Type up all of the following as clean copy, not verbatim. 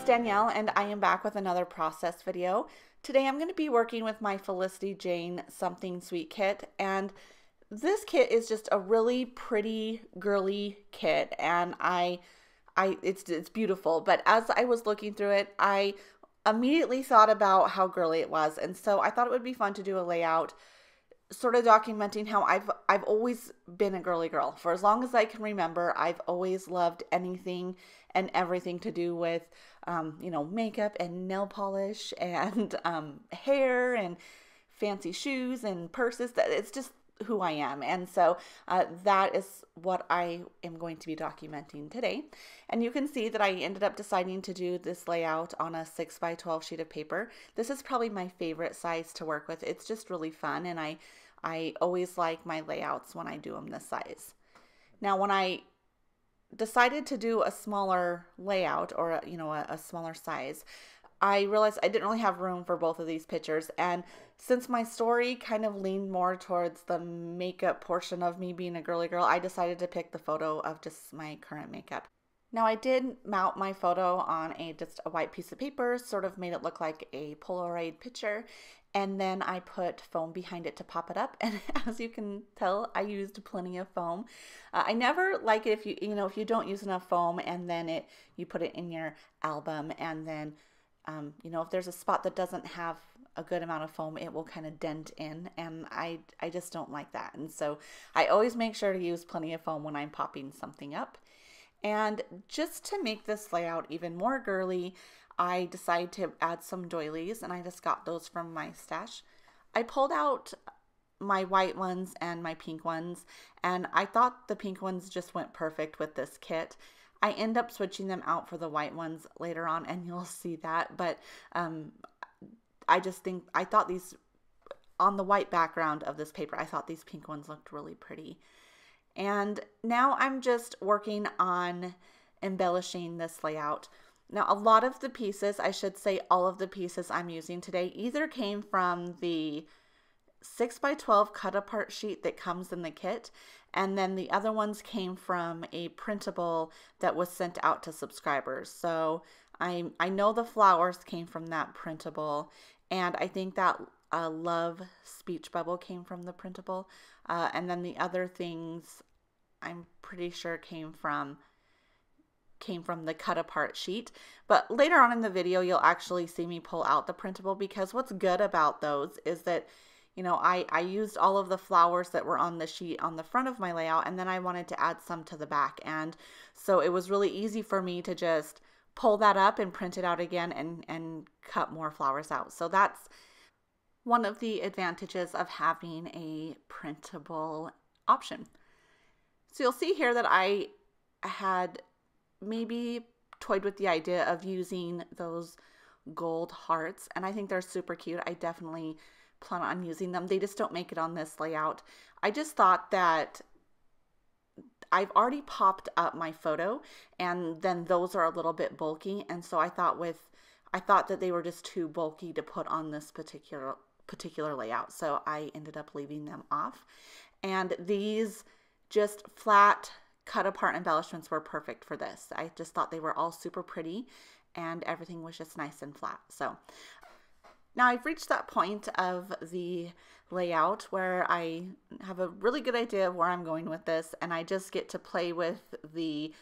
it's Danielle and I am back with another process video. Today I'm going to be working with my Felicity Jane Something Sweet kit, and this kit is just a really pretty girly kit, and it's beautiful. But as I was looking through it, I immediately thought about how girly it was, and so I thought it would be fun to do a layout sort of documenting how I've always been a girly girl. For as long as I can remember, I've always loved anything and everything to do with makeup and nail polish and hair and fancy shoes and purses. That it's just who I am. And so that is what I am going to be documenting today. And you can see that I ended up deciding to do this layout on a 6x12 sheet of paper. This is probably my favorite size to work with. It's just really fun, and I always like my layouts when I do them this size. Now, when I decided to do a smaller layout, or a smaller size, I realized I didn't really have room for both of these pictures. And since my story kind of leaned more towards the makeup portion of me being a girly girl, I decided to pick the photo of just my current makeup. Now, I did mount my photo on just a white piece of paper, sort of made it look like a Polaroid picture, and then I put foam behind it to pop it up. And as you can tell, I used plenty of foam. I never like it if you don't use enough foam and then you put it in your album, and then if there's a spot that doesn't have a good amount of foam, it will kind of dent in, and I just don't like that. And so I always make sure to use plenty of foam when I'm popping something up. And just to make this layout even more girly, I decided to add some doilies, and I just got those from my stash. I pulled out my white ones and my pink ones, and I thought the pink ones just went perfect with this kit. I end up switching them out for the white ones later on, and you'll see that, but I thought these, on the white background of this paper, I thought these pink ones looked really pretty. And now I'm just working on embellishing this layout. Now, a lot of the pieces, I should say all of the pieces I'm using today, either came from the 6x12 cut apart sheet that comes in the kit, and then the other ones came from a printable that was sent out to subscribers. So I know the flowers came from that printable, and I think that Love speech bubble came from the printable, and then the other things I'm pretty sure came from the cut apart sheet. But later on in the video, you'll actually see me pull out the printable, because what's good about those is that I used all of the flowers that were on the sheet on the front of my layout, and then I wanted to add some to the back, and so it was really easy for me to just pull that up and print it out again and cut more flowers out. So that's one of the advantages of having a printable option. So you'll see here that I had maybe toyed with the idea of using those gold hearts, and I think they're super cute. I definitely plan on using them. They just don't make it on this layout. I just thought that I've already popped up my photo, and then those are a little bit bulky, and so I thought that they were just too bulky to put on this particular layout, so I ended up leaving them off. And these just flat cut apart embellishments were perfect for this. I just thought they were all super pretty, and everything was just nice and flat. So now I've reached that point of the layout where I have a really good idea of where I'm going with this, and I just get to play with the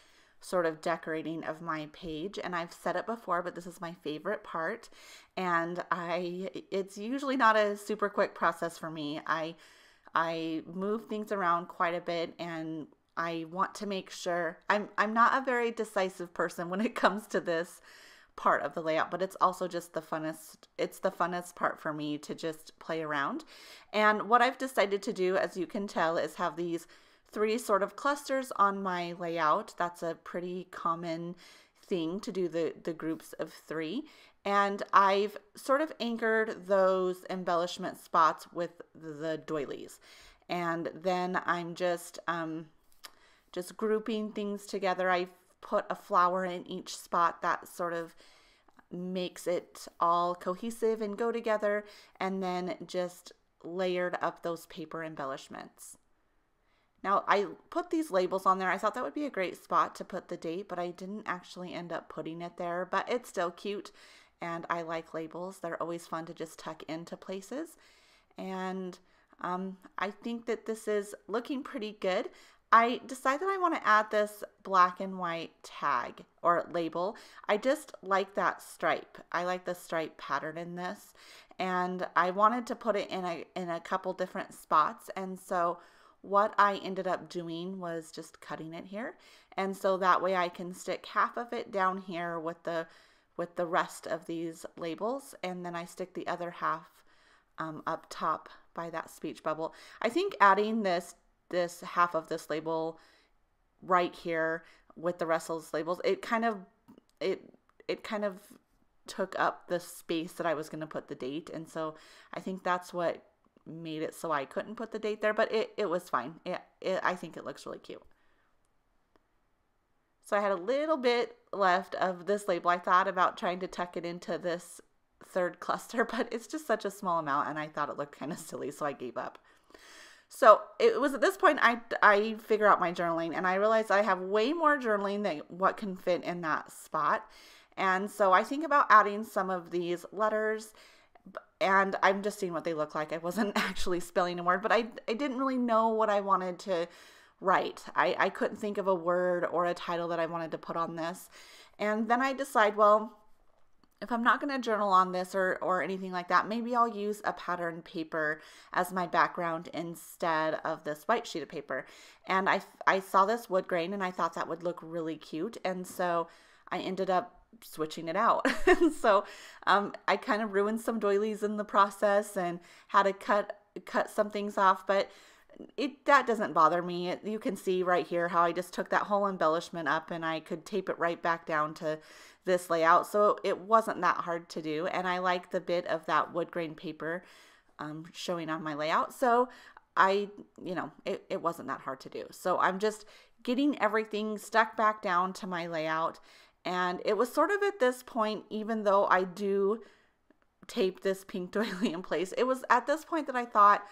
sort of decorating of my page. And I've said it before, but this is my favorite part, and it's usually not a super quick process for me. I move things around quite a bit, and I want to make sure I'm not a very decisive person when it comes to this part of the layout, but it's also just the funnest part for me to just play around. And what I've decided to do, as you can tell, is have these three sort of clusters on my layout. That's a pretty common thing to do, the groups of three. And I've sort of anchored those embellishment spots with the doilies. And then I'm just grouping things together. I've put a flower in each spot that sort of makes it all cohesive and go together, and then just layered up those paper embellishments. Now I put these labels on there. I thought that would be a great spot to put the date, but I didn't actually end up putting it there, but it's still cute. And I like labels. They're always fun to just tuck into places. And I think that this is looking pretty good. I decided I want to add this black and white tag or label. I just like that stripe. I like the stripe pattern in this. And I wanted to put it in a couple different spots. And so what I ended up doing was just cutting it here. And so that way I can stick half of it down here with the rest of these labels. And then I stick the other half up top by that speech bubble. I think adding this half of this label right here with the rest of those labels, it kind of took up the space that I was going to put the date. And so I think that's what made it so I couldn't put the date there, but it was fine. I think it looks really cute. So I had a little bit left of this label. I thought about trying to tuck it into this third cluster, but it's just such a small amount and I thought it looked kind of silly, so I gave up. So it was at this point I figure out my journaling, and I realized I have way more journaling than what can fit in that spot. And so I think about adding some of these letters, and I'm just seeing what they look like. I wasn't actually spelling a word, but I didn't really know what I wanted to write. I couldn't think of a word or a title that I wanted to put on this. And then I decide, well, if I'm not going to journal on this or anything like that, maybe I'll use a pattern paper as my background instead of this white sheet of paper. And I saw this wood grain and I thought that would look really cute. And so I ended up switching it out. And so I kind of ruined some doilies in the process and had to cut some things off, but that doesn't bother me. You can see right here how I just took that whole embellishment up and I could tape it right back down to this layout. So it wasn't that hard to do. And I like the bit of that wood grain paper showing on my layout. So it wasn't that hard to do. So I'm just getting everything stuck back down to my layout. And it was sort of at this point, even though I do tape this pink doily in place, it was at this point that I thought,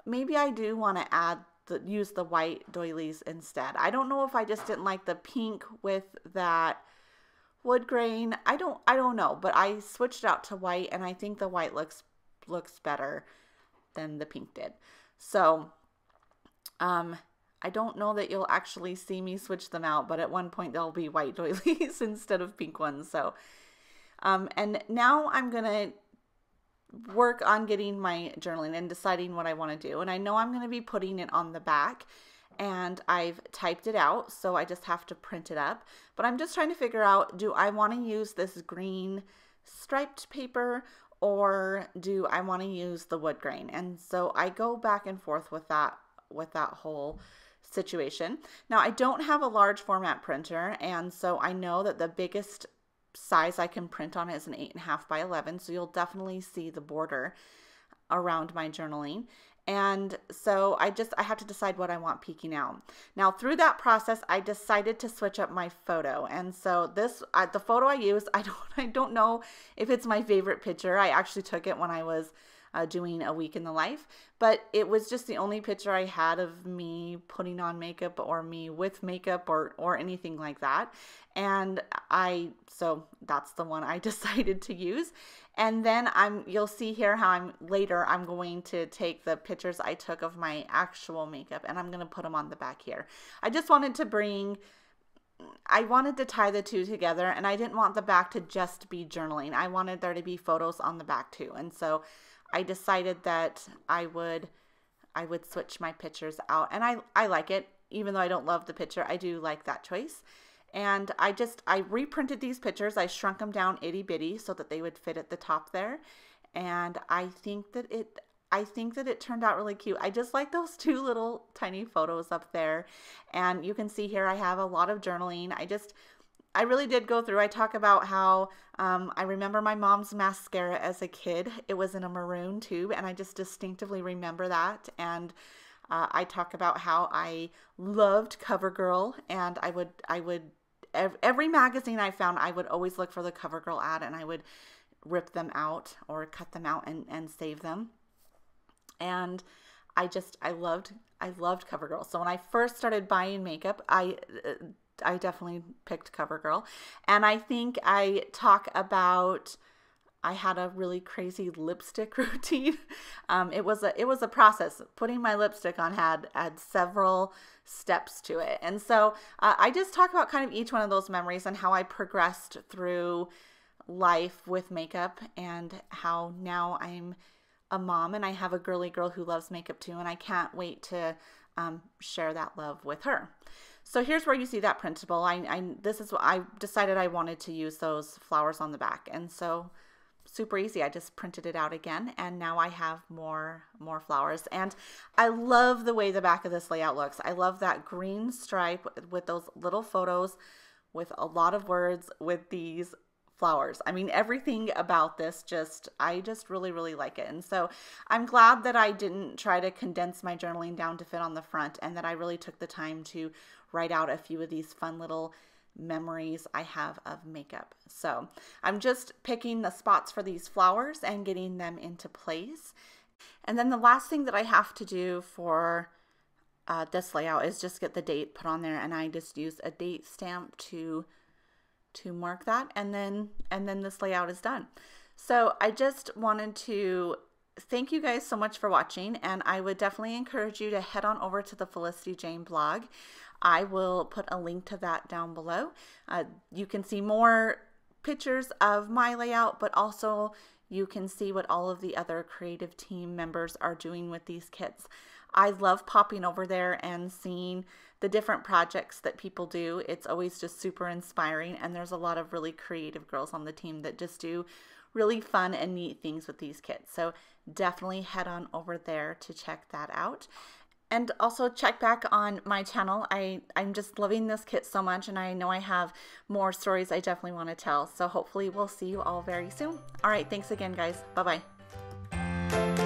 maybe I do want to use the white doilies instead. I don't know if I just didn't like the pink with that wood grain. I don't know, but I switched out to white and I think the white looks better than the pink did. So, I don't know that you'll actually see me switch them out, but at one point there'll be white doilies instead of pink ones. So, and now I'm going to work on getting my journaling and deciding what I want to do. And I know I'm going to be putting it on the back, and I've typed it out, so I just have to print it up. But I'm just trying to figure out, do I want to use this green striped paper or do I want to use the wood grain? And so I go back and forth with that whole situation. Now I don't have a large format printer, and so I know that the biggest size I can print on is an 8.5 by 11. So you'll definitely see the border around my journaling. And so I have to decide what I want peeking out. Now through that process, I decided to switch up my photo. And so the photo I use, I don't know if it's my favorite picture. I actually took it when I was doing a week in the life, but it was just the only picture I had of me putting on makeup or me with makeup or anything like that. And so that's the one I decided to use. And then you'll see here how I'm going to take the pictures I took of my actual makeup and I'm going to put them on the back here. I wanted to tie the two together, and I didn't want the back to just be journaling. I wanted there to be photos on the back too. And so I decided that I would switch my pictures out, and I like it. Even though I don't love the picture, I do like that choice. And I reprinted these pictures. I shrunk them down itty bitty so that they would fit at the top there. And I think that it turned out really cute. I just like those two little tiny photos up there. And you can see here I have a lot of journaling. I really did go through. I talk about how I remember my mom's mascara as a kid. It was in a maroon tube, and I just distinctively remember that. And I talk about how I loved CoverGirl, and I would every magazine I found, I would always look for the CoverGirl ad, and I would rip them out or cut them out and save them. And I loved CoverGirl. So when I first started buying makeup, I definitely picked CoverGirl. And I think I talk about, I had a really crazy lipstick routine. It was a process. Putting my lipstick on had several steps to it. And so I just talk about kind of each one of those memories and how I progressed through life with makeup, and how now I'm a mom and I have a girly girl who loves makeup too, and I can't wait to share that love with her. So here's where you see that printable. This is what I decided I wanted to use, those flowers on the back, and so super easy. I just printed it out again, and now I have more flowers. And I love the way the back of this layout looks. I love that green stripe with those little photos with a lot of words with these flowers. I mean, everything about this I just really like it. And so I'm glad that I didn't try to condense my journaling down to fit on the front, and that I really took the time to write out a few of these fun little memories I have of makeup. So I'm just picking the spots for these flowers and getting them into place. And then the last thing that I have to do for this layout is just get the date put on there, and I just use a date stamp to mark that, and then this layout is done. So I just wanted to thank you guys so much for watching, and I would definitely encourage you to head on over to the Felicity Jane blog. I will put a link to that down below. You can see more pictures of my layout, but also you can see what all of the other creative team members are doing with these kits. I love popping over there and seeing the different projects that people do. It's always just super inspiring, and there's a lot of really creative girls on the team that just do really fun and neat things with these kits. So definitely head on over there to check that out. And also check back on my channel. I'm just loving this kit so much, and I know I have more stories I definitely want to tell. So hopefully we'll see you all very soon. All right, thanks again, guys. Bye-bye.